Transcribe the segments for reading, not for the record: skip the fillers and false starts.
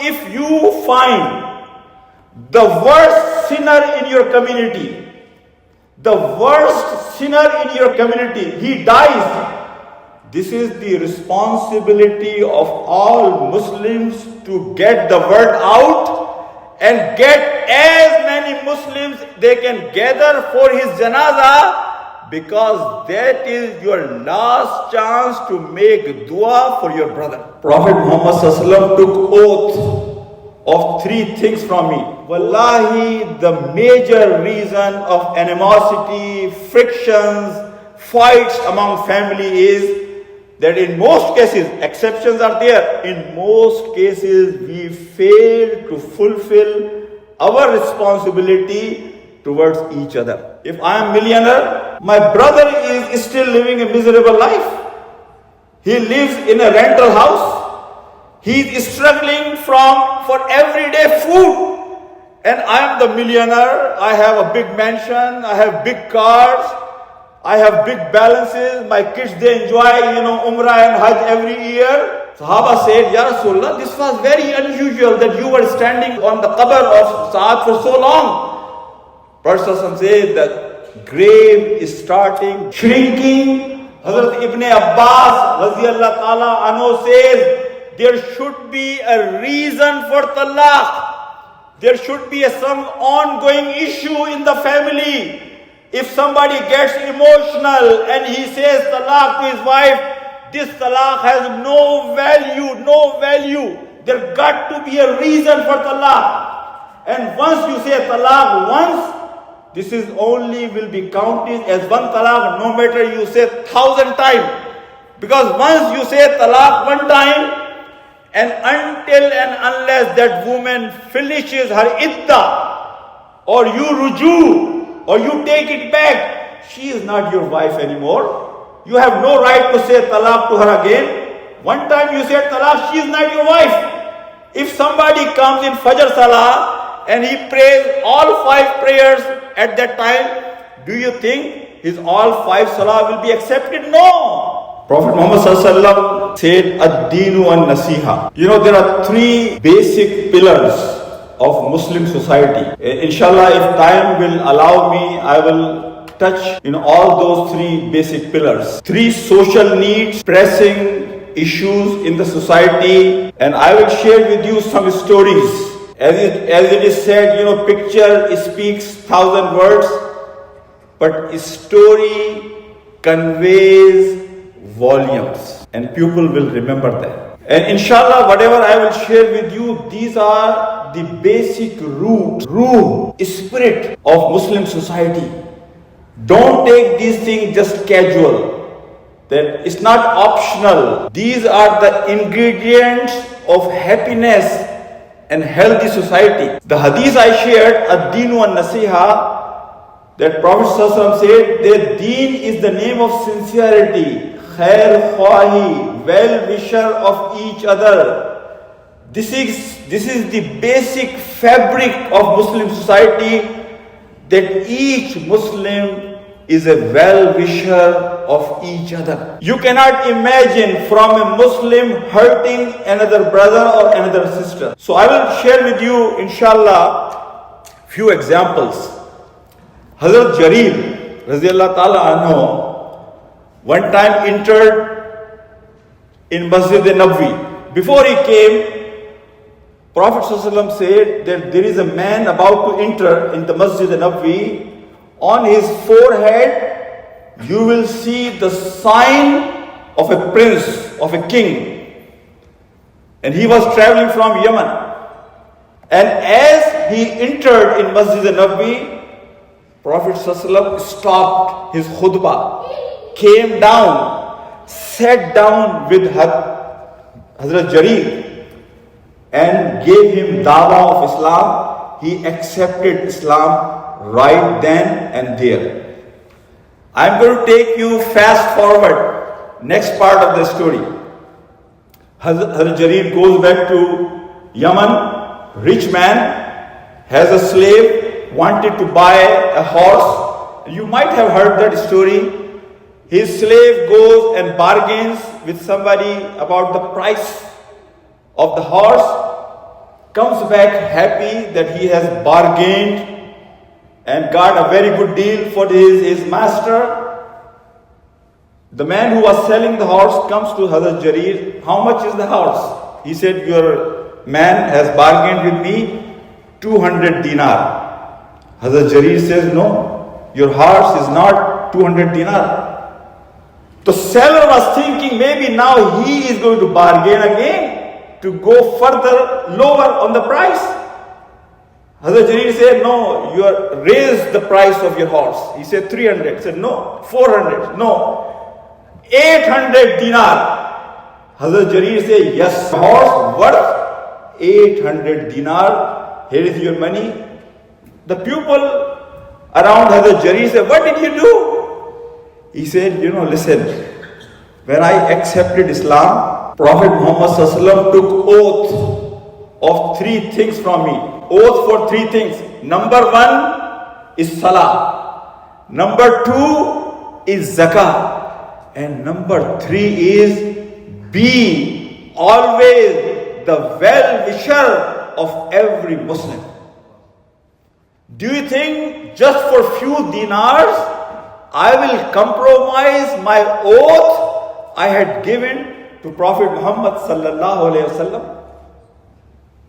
If you find the worst sinner in your community, he dies. This is the responsibility of all Muslims to get the word out and get as many Muslims they can gather for his janazah, because that is your last chance to make dua for your brother. Prophet Muhammad ﷺ took oath of three things from me. Wallahi, the major reason of animosity, frictions, fights among family is that in most cases, exceptions are there, in most cases we fail to fulfill our responsibility towards each other. If I am millionaire, my brother is still living a miserable life. He lives in a rental house. He is struggling for everyday food. And I am the millionaire. I have a big mansion. I have big cars. I have big balances. My kids, they enjoy, Umrah and Hajj every year. Sahaba said, Ya Rasulullah, this was very unusual that you were standing on the qabr of Sa'ad for so long. Prophet said that grave is starting shrinking. Hazrat Ibn Abbas radiyallahu ta'ala anhu says, there should be a reason for talaq. There should be some ongoing issue in the family. If somebody gets emotional and he says talaq to his wife, this talaq has no value. There got to be a reason for talaq. And once you say talaq once, this is only will be counted as one talaq, no matter you say 1,000 times. Because once you say talaq one time, and until and unless that woman finishes her iddah, or you ruju, or you take it back, she is not your wife anymore. You have no right to say talaq to her again. One time you said talaq, she is not your wife. If somebody comes in Fajr Salah and he prays all 5 prayers at that time, do you think his all 5 Salah will be accepted? No. Prophet Muhammad said, Ad-Deenu an-Nasiha. There are 3 basic pillars of Muslim society. Inshallah, if time will allow me, I will touch in all those 3 basic pillars. 3 social needs, pressing issues in the society, and I will share with you some stories. As it is said, picture speaks 1,000 words, but a story conveys volumes, and people will remember that. And inshallah, whatever I will share with you, these are the basic ruh, spirit of Muslim society. Don't take these things just casual. That it's not optional. These are the ingredients of happiness and healthy society. The hadith I shared, Ad-Deenu an-Nasiha, that Prophet ﷺ said that Deen is the name of sincerity, khair khwahi, well-wisher of each other. This is the basic fabric of Muslim society, that each Muslim is a well-wisher of each other. You cannot imagine from a Muslim hurting another brother or another sister. So I will share with you, inshallah, few examples. Hazrat Jarir radiyallahu ta'ala anhu one time entered in Masjid Nabawi. Before he came, Prophet ﷺ said that there is a man about to enter in the Masjid Nabawi. On his forehead, you will see the sign of a prince, of a king. And he was traveling from Yemen. And as he entered in Masjid Nabawi, Prophet ﷺ stopped his khutbah, came down, sat down with Hazrat Jarir and gave him dawah of Islam. He accepted Islam right then and there. I'm going to take you fast forward, next part of the story. Hazrat Jarir goes back to Yemen. Rich man has a slave, wanted to buy a horse. You might have heard that story. His slave goes and bargains with somebody about the price of the horse. comes back happy that he has bargained and got a very good deal for his master. The man who was selling the horse comes to Hazrat Jarir. How much is the horse? He said, your man has bargained with me 200 dinar. Hazrat Jarir says, no, your horse is not 200 dinar. The seller was thinking maybe now he is going to bargain again to go further lower on the price. Hazrat Jarir said, no, you raise the price of your horse. He said 300. He said, no, 400. No, 800 dinar. Hazrat Jarir said, yes, horse worth 800 dinar. Here is your money. The people around Hazrat Jarir said, what did you do? He said, listen, when I accepted Islam, Prophet Muhammad ﷺ took oath of 3 things from me. Oath for 3 things. Number 1 is Salah. Number 2 is Zakah. And number 3 is be always the well-wisher of every Muslim. Do you think just for few dinars I will compromise my oath I had given to Prophet Muhammad sallallahu alaihi wasallam?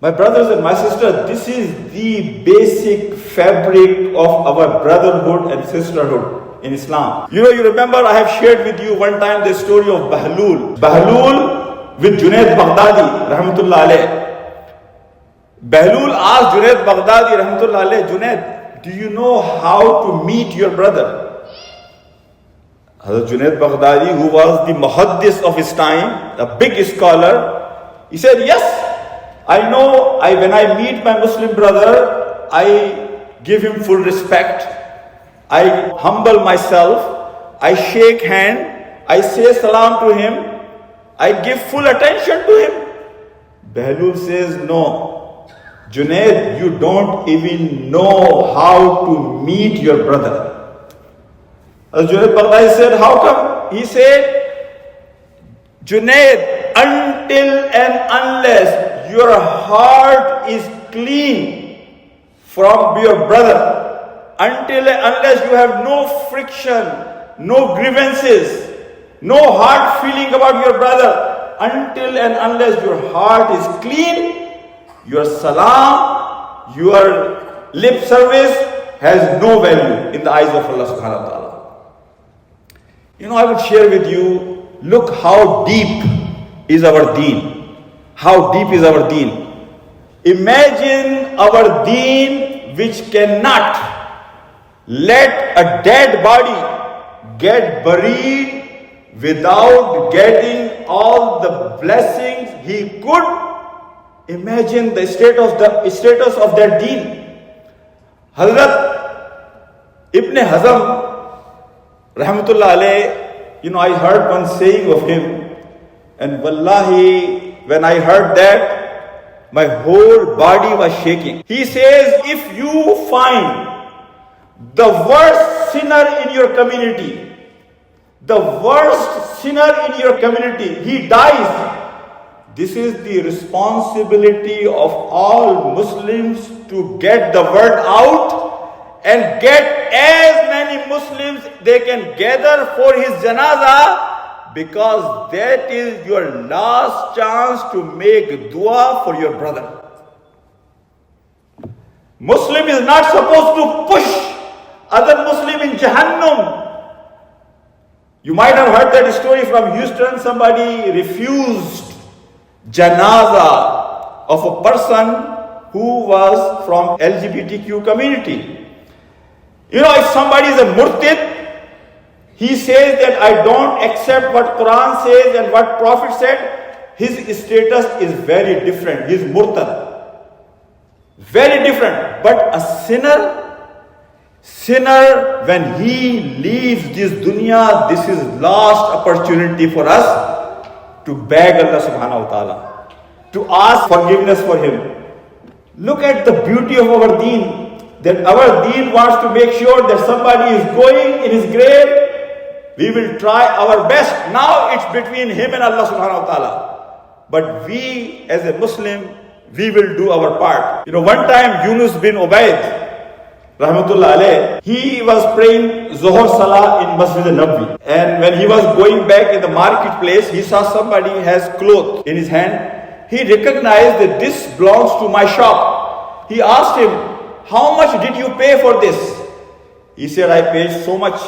My brothers and my sisters, this is the basic fabric of our brotherhood and sisterhood in Islam. You remember I have shared with you one time the story of Bahlul. Bahlul with Junaid Baghdadi, rahmatullah alayh. Bahlul asked Junaid Baghdadi, rahmatullah alayh, Junaid, do you know how to meet your brother? Hazrat Junaid Baghdadi, who was the muhaddis of his time, a big scholar, he said, yes, I know when I meet my Muslim brother, I give him full respect. I humble myself. I shake hand. I say salam to him. I give full attention to him. Bahlul says, no. Junaid, you don't even know how to meet your brother. Junaid Baghdadi said, how come? He said, Junaid, until and unless your heart is clean from your brother, until and unless you have no friction, no grievances, no hard feeling about your brother, until and unless your heart is clean, your salam, your lip service has no value in the eyes of Allah subhanahu wa ta'ala. I would share with you, look how deep is our deen. How deep is our deen. Imagine our deen which cannot let a dead body get buried without getting all the blessings he could. Imagine the status of that deen. Hazrat Ibn Hazm, rahmatullah alayh, I heard one saying of him, and wallahi, when I heard that, my whole body was shaking. He says, if you find the worst sinner in your community, he dies. This is the responsibility of all Muslims to get the word out and get as many Muslims they can gather for his janazah, because that is your last chance to make dua for your brother. Muslim is not supposed to push other Muslim in Jahannam. You might have heard that story from Houston. Somebody refused janazah of a person who was from LGBTQ community. If somebody is a murtid, he says that I don't accept what Quran says and what Prophet said, his status is very different. He is murtad. Very different. But a sinner, when he leaves this dunya, this is last opportunity for us to beg Allah subhanahu wa ta'ala, to ask forgiveness for him. Look at the beauty of our deen. That our deen wants to make sure that somebody is going in his grave. We will try our best. Now it's between him and Allah subhanahu wa ta'ala. But we as a Muslim, we will do our part. One time Yunus bin Ubayd, Rahmatullah alayh, he was praying Zohar Salah in Masjid al-Nabawi. And when he was going back in the marketplace, he saw somebody has cloth in his hand. He recognized that this belongs to my shop. He asked him, how much did you pay for this? He said, I paid so much.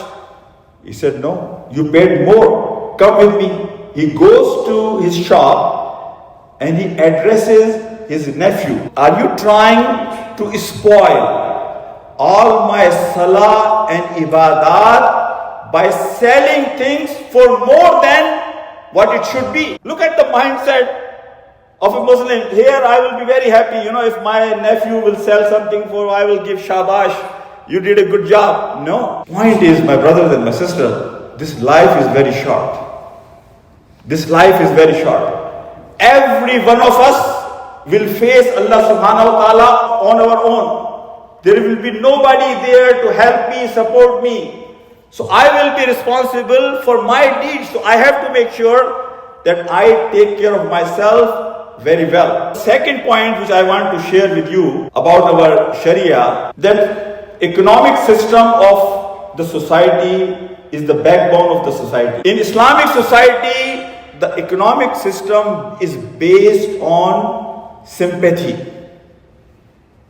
He said, no, you paid more. Come with me. He goes to his shop and he addresses his nephew. Are you trying to spoil all my salah and ibadat by selling things for more than what it should be? Look at the mindset of a Muslim. Here I will be very happy, if my nephew will sell something for, I will give shabash, you did a good job. No. Point is, my brothers and my sister, this life is very short. This life is very short. Every one of us will face Allah subhanahu wa ta'ala on our own. There will be nobody there to help me, support me. So I will be responsible for my deeds. So I have to make sure that I take care of myself very well. Second point which I want to share with you about our Sharia, that economic system of the society is the backbone of the society. In Islamic society, the economic system is based on sympathy,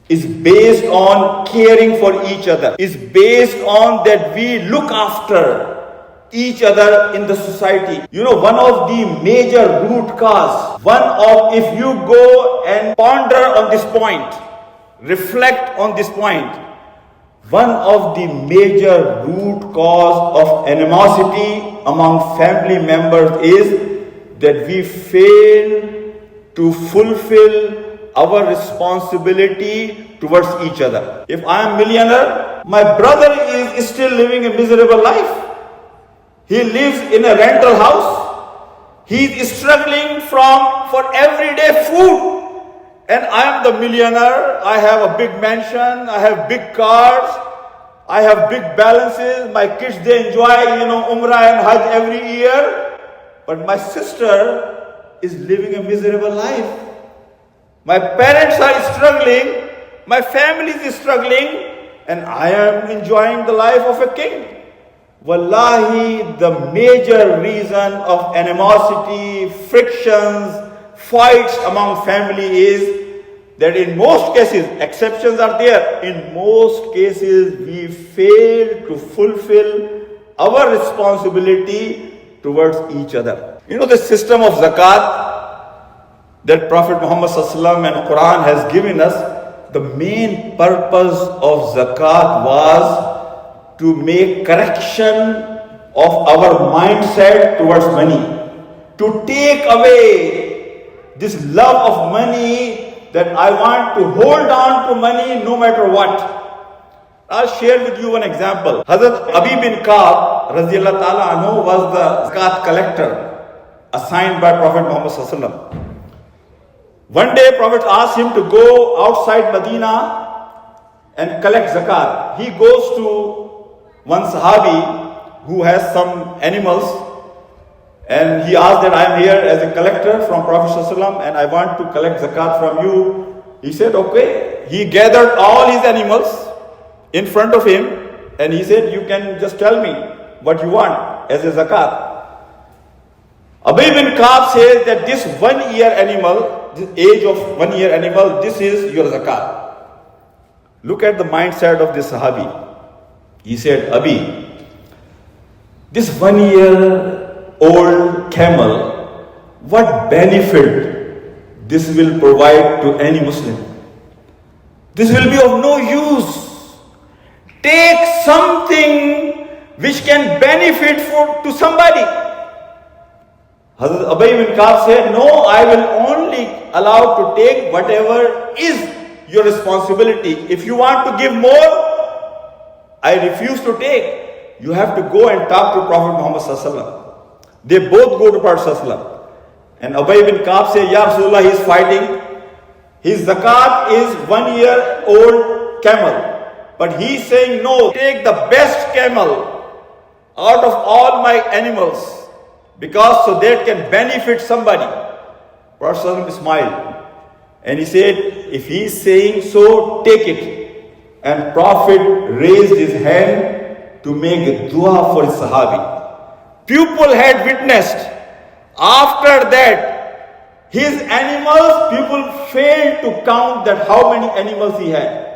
is based on caring for each other, is based on that we look after each other in the society. One of the major root cause, if you go and ponder on this point, reflect on this point, one of the major root cause of animosity among family members is that we fail to fulfill our responsibility towards each other. If I am millionaire, my brother is still living a miserable life. He lives in a rental house. He is struggling for everyday food. And I am the millionaire. I have a big mansion. I have big cars. I have big balances. My kids, they enjoy, Umrah and Hajj every year. But my sister is living a miserable life. My parents are struggling. My family is struggling. And I am enjoying the life of a king. Wallahi, the major reason of animosity, frictions, fights among family is that in most cases, exceptions are there, in most cases we fail to fulfill our responsibility towards each other. The system of zakat that Prophet Muhammad ﷺ and Qur'an has given us, the main purpose of zakat was to make correction of our mindset towards money, to take away this love of money, that I want to hold on to money no matter what. I'll share with you one example. Hazrat Abi bin Ka'b radiyallahu ta'ala anhu was the zakat collector assigned by Prophet Muhammad sallallahu alaihi wasallam. One day Prophet asked him to go outside Medina and collect zakat. He goes to one Sahabi who has some animals, and he asked that I am here as a collector from Prophet ﷺ and I want to collect zakat from you. He said, okay. He gathered all his animals in front of him and he said, you can just tell me what you want as a zakat. Abi bin Ka'b says that this 1 year animal, this age of 1 year animal, this is your zakat. Look at the mindset of this Sahabi. He said, Abi, this 1 year old camel, what benefit this will provide to any Muslim? This will be of no use. Take something which can benefit to somebody. Hazrat Abi bin Ka'b said, no, I will only allow to take whatever is your responsibility. If you want to give more, I refuse to take. You have to go and talk to Prophet Muhammad sallallahu alaihi wasallam. They both go to Prophet sallallahu alaihi wasallam. And Ubay bin Ka'b says, Ya Rasulullah, he is fighting. His zakat is 1 year old camel. But he is saying, no, take the best camel out of all my animals, because so that can benefit somebody. Prophet sallallahu alaihi wasallam smiled. And he said, if he's saying so, take it. And Prophet raised his hand to make a dua for his Sahabi. People had witnessed. After that, his animals, people failed to count that how many animals he had.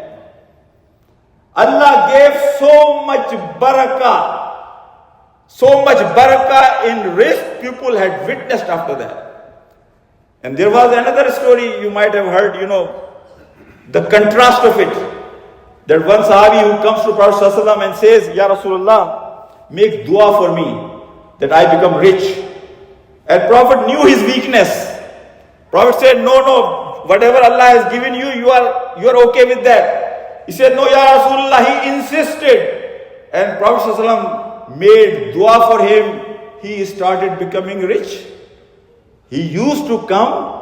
Allah gave so much barakah in rizq, people had witnessed after that. And there was another story you might have heard, the contrast of it. That one Sahabi who comes to Prophet ﷺ and says, Ya Rasulullah, make dua for me, that I become rich. And Prophet knew his weakness. Prophet said, no, whatever Allah has given you, you are okay with that. He said, no, Ya Rasulullah, he insisted. And Prophet ﷺ made dua for him. He started becoming rich. He used to come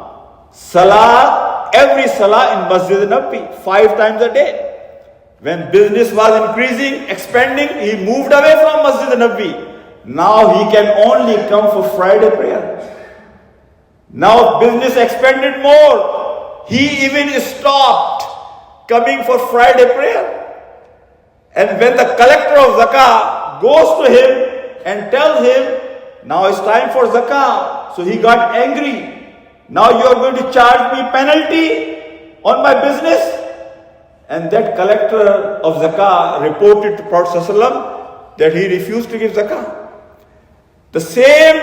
every salah in Masjid Nabawi 5 times a day. When business was increasing, expanding, he moved away from Masjid Nabawi. Now he can only come for Friday prayer. Now business expanded more. He even stopped coming for Friday prayer. And when the collector of zakah goes to him and tells him, now it's time for zakah, so he got angry. Now you are going to charge me penalty on my business? And that collector of zakah reported to Prophet ﷺ that he refused to give zakah. The same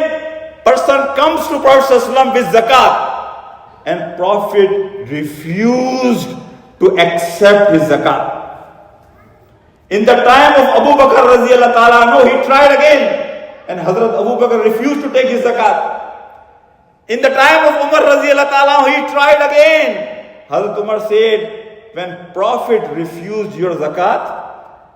person comes to Prophet ﷺ with zakat, and Prophet refused to accept his zakat. In the time of Abu Bakr radiallahu ta'ala, he tried again, and Hazrat Abu Bakr refused to take his zakat. In the time of Umar radiallahu ta'ala, he tried again. Hazrat Umar said, when Prophet refused your zakat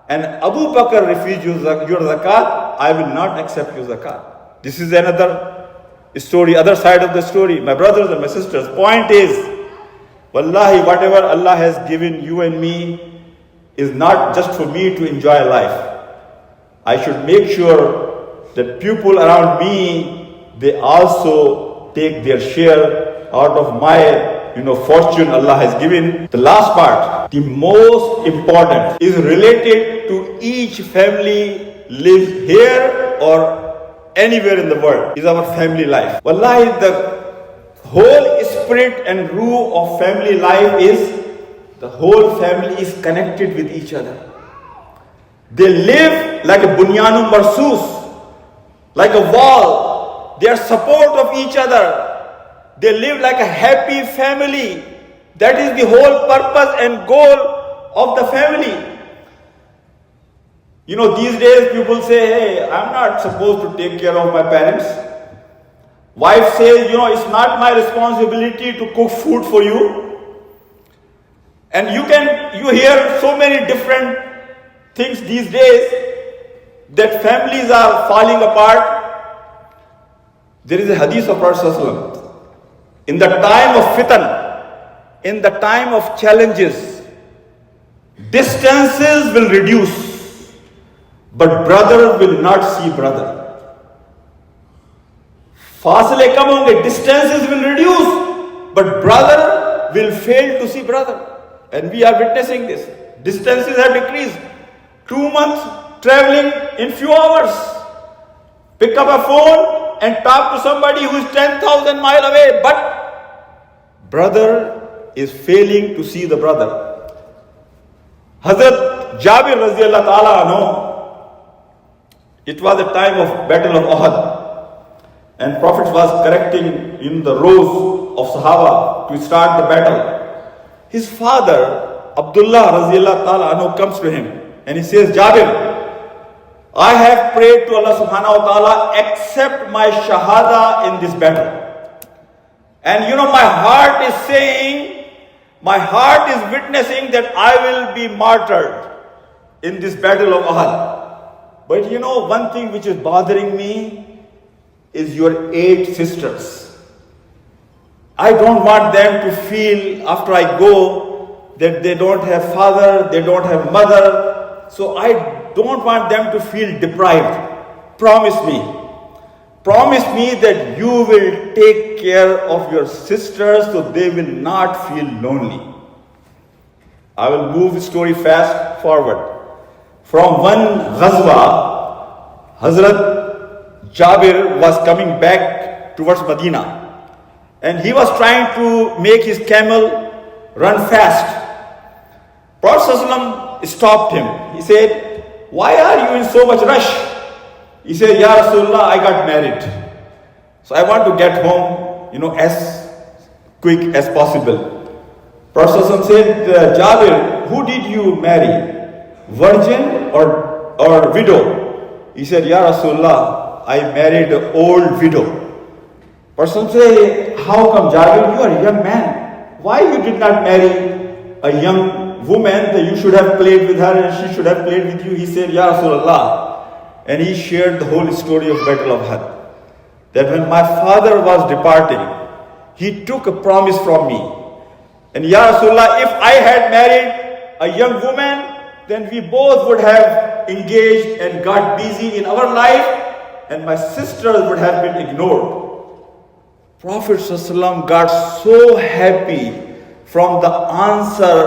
and Abu Bakr refused your zakat, I will not accept your zakat. This is another story, other side of the story. My brothers and my sisters, point is, wallahi, whatever Allah has given you and me is not just for me to enjoy life. I should make sure that people around me, they also take their share out of my fortune Allah has given. The last part, the most important, is related to each family lives here or anywhere in the world, is our family life. Wallahi, the whole spirit and rule of family life is the whole family is connected with each other. They live like a bunyanum marsus, like a wall. They are support of each other. They live like a happy family. That is the whole purpose and goal of the family. These days people say, hey, I'm not supposed to take care of my parents. Wife says, it's not my responsibility to cook food for you. And you hear so many different things these days that families are falling apart. There is a hadith of Prophet ﷺ. In the time of fitan, in the time of challenges, distances will reduce, but brother will not see brother. Fasile kam honge, distances will reduce, but brother will fail to see brother. And we are witnessing this. Distances have decreased. 2 months traveling in few hours. Pick up a phone and talk to somebody who is 10,000 miles away, but brother is failing to see the brother. Hazrat Jabir radiallahu ta'ala anhu, it was the time of Battle of Uhud, and Prophet was correcting in the rows of Sahaba to start the battle. His father, Abdullah radiallahu ta'ala anhu, comes to him and he says, Jabir, I have prayed to Allah subhanahu wa ta'ala, accept my shahada in this battle. And my heart is saying, my heart is witnessing that I will be martyred in this battle of Uhud. But one thing which is bothering me is your 8 sisters. I don't want them to feel after I go that they don't have father, they don't have mother. So I don't want them to feel deprived. Promise me. promise me that you will take care of your sisters so they will not feel lonely. I will move the story fast forward. From one Ghazwa, Hazrat Jabir was coming back towards Medina, and he was trying to make his camel run fast. Prophet ﷺ stopped him. He said, "Why are you in so much rush?" He said, "Ya Rasulullah, I got married. So I want to get home, as quick as possible." Prophet ﷺ said, "Jabir, who did you marry? Virgin or widow?" He said, "Ya Rasulullah, I married an old widow." Person say, "How come, Jabir? You are a young man. Why you did not marry a young woman that you should have played with her and she should have played with you?" He said, "Ya Rasulullah." And he shared the whole story of Battle of Uhud. That when my father was departing, he took a promise from me. And Ya Rasulullah, if I had married a young woman, then we both would have engaged and got busy in our life, and my sisters would have been ignored. Prophet ﷺ got so happy from the answer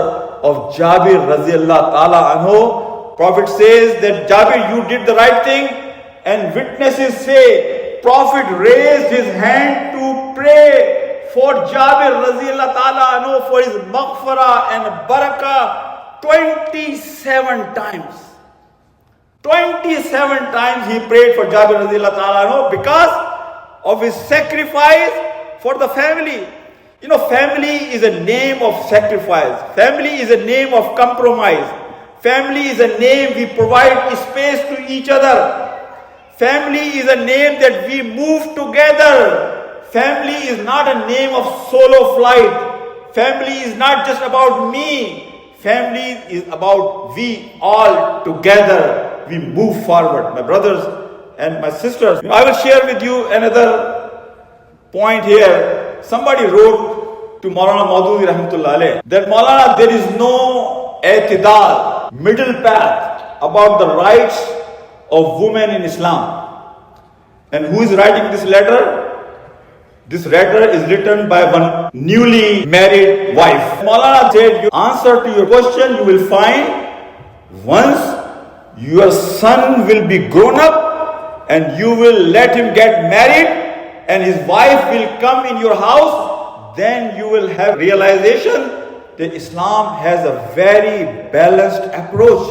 of Jabir radiallahu ta'ala anhu. Prophet says that, "Jabir, you did the right thing." And witnesses say, Prophet raised his hand to pray for Jabir radiallahu ta'ala anhu for his maghfirah and barakah 27 times. 27 times he prayed for Jabir radiallahu ta'ala anhu because of his sacrifice for the family. Family is a name of sacrifice. Family is a name of compromise. Family is a name we provide space to each other. Family is a name that we move together. Family is not a name of solo flight. Family is not just about me. Family is about we all together. We move forward. My brothers and my sisters, I will share with you another point here. Somebody wrote to Maulana Maududi rahmatullah alayh that, "Maulana, there is no i'tidal, middle path about the rights of women in Islam." And who is writing this letter? This letter is written by one newly married wife. Maulana said, "You answer to your question, you will find once your son will be grown up and you will let him get married and his wife will come in your house, then you will have realization that Islam has a very balanced approach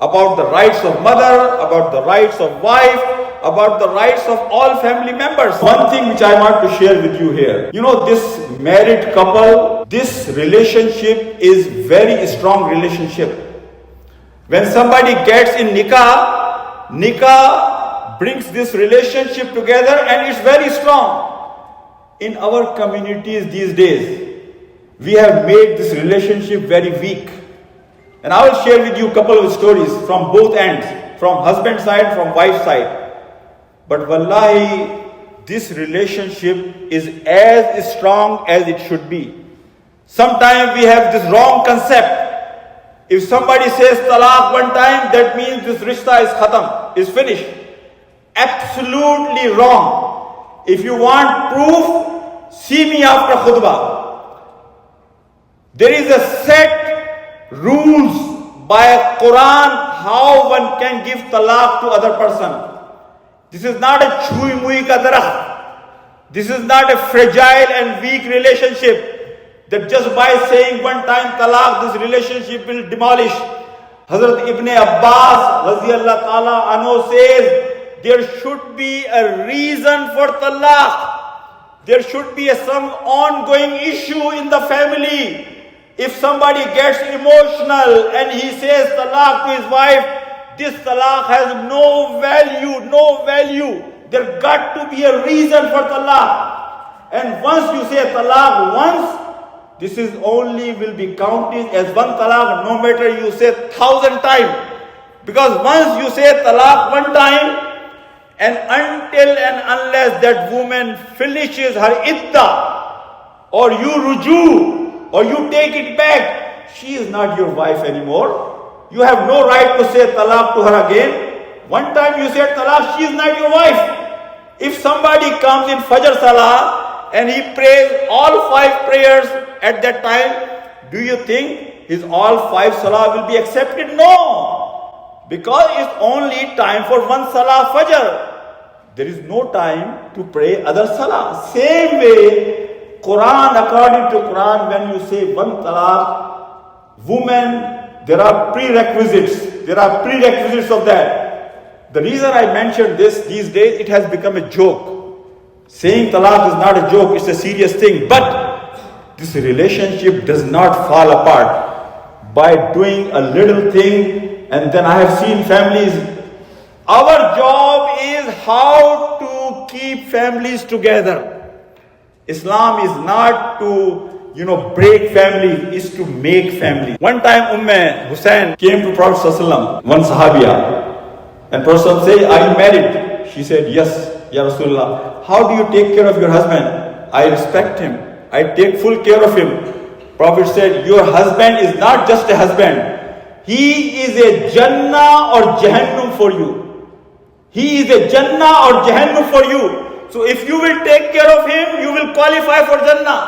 about the rights of mother, about the rights of wife, about the rights of all family members." One thing which I want to share with you here, this married couple, this relationship is very strong relationship. When somebody gets in nikah brings this relationship together and it's very strong. In our communities these days, we have made this relationship very weak. And I will share with you a couple of stories from both ends, from husband side, from wife side. But wallahi, this relationship is as strong as it should be. Sometimes we have this wrong concept. If somebody says talaq one time, that means this rishta is khatam, is finished. Absolutely wrong. If you want proof, see me after khutbah. There is a set rules by Quran how one can give talaq to other person. This is not a chui mui ka darah. This is not a fragile and weak relationship that just by saying one time talaq, this relationship will demolish. Hazrat Ibn Abbas radiyallahu ta'ala anhu says, there should be a reason for talaq. There should be some ongoing issue in the family. If somebody gets emotional and he says talaq to his wife, this talaq has no value. There got to be a reason for talaq. And once you say talaq once, this is only will be counted as one talaq, no matter you say 1,000 times. Because once you say talaq one time, and until and unless that woman finishes her iddah, or you ruju, or you take it back, she is not your wife anymore. You have no right to say talaq to her again. One time you said talaq, she is not your wife. If somebody comes in Fajr Salah and he prays all 5 prayers at that time, do you think his all 5 Salah will be accepted? No. Because it's only time for one Salah Fajr. There is no time to pray other Salah. Same way, Quran, according to Quran, when you say one talaq, woman, there are prerequisites. There are prerequisites of that. The reason I mentioned this, these days, it has become a joke. Saying talaq is not a joke, it's a serious thing. But this relationship does not fall apart by doing a little thing. And then I have seen families. Our job is how to keep families together. Islam is not to, break families, is to make families. One time Hussain came to Prophet ﷺ, one Sahabiya, and Prophet said, "Are you married?" She said, "Yes, Ya Rasulullah." "How do you take care of your husband?" "I respect him. I take full care of him." Prophet said, "Your husband is not just a husband. He is a Jannah or Jahannam for you. He is a Jannah or Jahannam for you. So if you will take care of him, you will qualify for Jannah.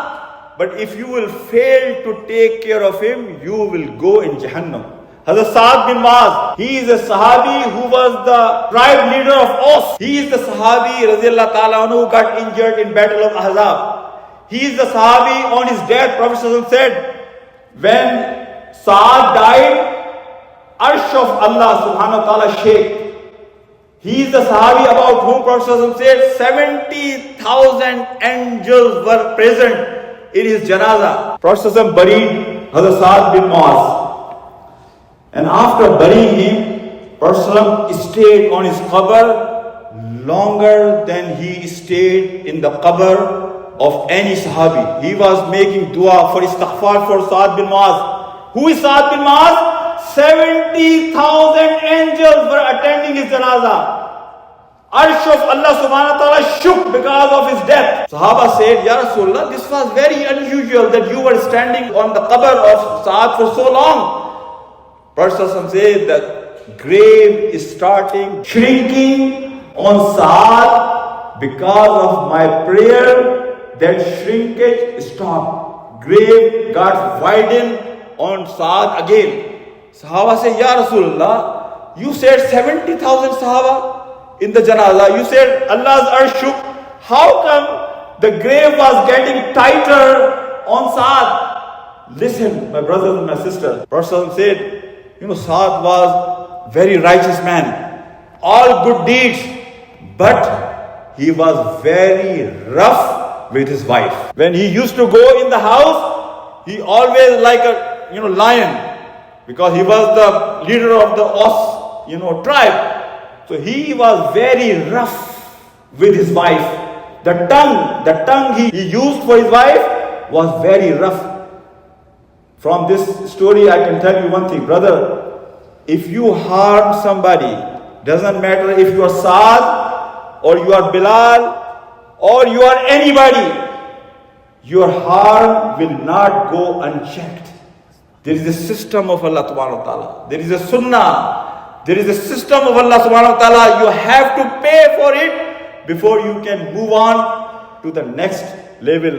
But if you will fail to take care of him, you will go in Jahannam." Hazrat Sa'ad bin Mu'az, he is a Sahabi who was the tribe leader of Aus. He is the Sahabi Radiyallahu Ta'ala anhu who got injured in Battle of Ahzab. He is the Sahabi on his death. Prophet ﷺ said, when Sa'ad died, Arsh of Allah subhanahu wa ta'ala shaked. He is the Sahabi about whom Prophet ﷺ said 70,000 angels were present in his janazah. Prophet ﷺ buried Hazrat Sa'ad bin Mu'az. And after burying him, Prophet ﷺ stayed on his qabr longer than he stayed in the qabr of any Sahabi. He was making dua for istighfar for Sa'ad bin Mu'az. Who is Sa'ad bin Mu'az? 70,000 angels were attending his janazah. Arsh of Allah subhanahu wa ta'ala shook because of his death. Sahaba said, "Ya Rasulullah, this was very unusual that you were standing on the qabr of Sa'ad for so long." Prophet said that grave is starting shrinking on Sa'ad because of my prayer. That shrinkage stopped. Grave got widened on Sa'ad again. Sahaba said, "Ya Rasulullah, you said 70,000 Sahaba in the janazah. You said Allah's arsh shook. How come the grave was getting tighter on Sa'ad?" Listen, my brothers and my sisters. Prophet said, Sa'ad was very righteous man, all good deeds, but he was very rough with his wife. When he used to go in the house, he always like a lion, because he was the leader of the Aus tribe. So he was very rough with his wife. The tongue he used for his wife was very rough. From this story, I can tell you one thing, brother. If you harm somebody, doesn't matter if you are Saad or you are Bilal or you are anybody, your harm will not go unchecked. There is a system of Allah subhanahu wa ta'ala. There is a sunnah. There is a system of Allah subhanahu wa ta'ala. You have to pay for it before you can move on to the next level.